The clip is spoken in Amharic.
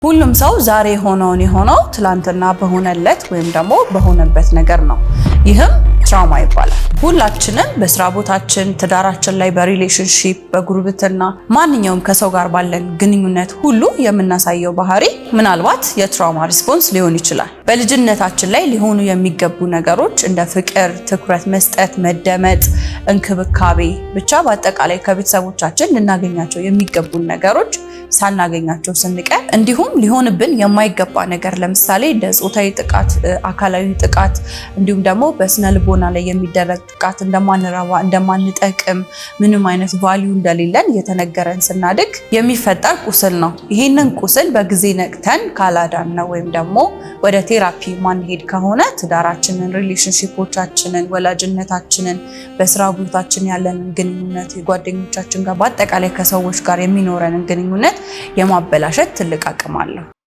ሁሉም ሰው ዛሬ የሆነው ትላንትና በሆነለት ወይም ደግሞ በሆነበት ነገር ነው። ይህም ትራውማ ይባላል። ሁላችንም በስራ ቦታችን፣ ትዳራችን ላይ፣ በሪሌሽንሺፕ፣ በጉርብትና ማንኛውም ከሰው ጋር ባለን ግንኙነት ሁሉ የምናሳየው ባህሪ ምናልባት የትራውማ ሪስፖንስ ሊሆን ይችላል። በልጅነታችን ላይ ሊሆኑ የሚገቡ ነገሮች እንደ ፍቅር፣ ትኩረት መስጠት፣ መደመጥ፣ እንክብካቤ ብቻ በአጠቃላይ ከቤተሰቦቻችን ልናገኛቸው የሚገቡን ነገሮች ሳናገኛቸው ስንቀር እንዲሁም ሊሆንብን የማይገባ ነገር ለምሳሌ እንደ ጾታዊ ጥቃት፣ አካላዊ ጥቃት እንዲሁም ደግሞ በስነ ልቦና ላይ የሚደረግ ጥቃት እንደማንረባ፣ እንደማንጠቅም፣ ምንም አይነት ቫልዩ እንደሌለን እየተነገረን ስናድግ የሚፈጠር ቁስል ነው። ይህንን ቁስል በጊዜ ነቅተን ካላዳን ነው ወይም ደግሞ ወደ ቴራፒ ማንሄድ ከሆነ ትዳራችንን፣ ሪሌሽንሺፖቻችንን፣ ወላጅነታችንን፣ በስራ ቦታችን ያለንን ግንኙነት፣ የጓደኞቻችን ጋር በአጠቃላይ ከሰዎች ጋር የሚኖረንን ግንኙነት የማበላሸት ትልቅ አቅም አለው።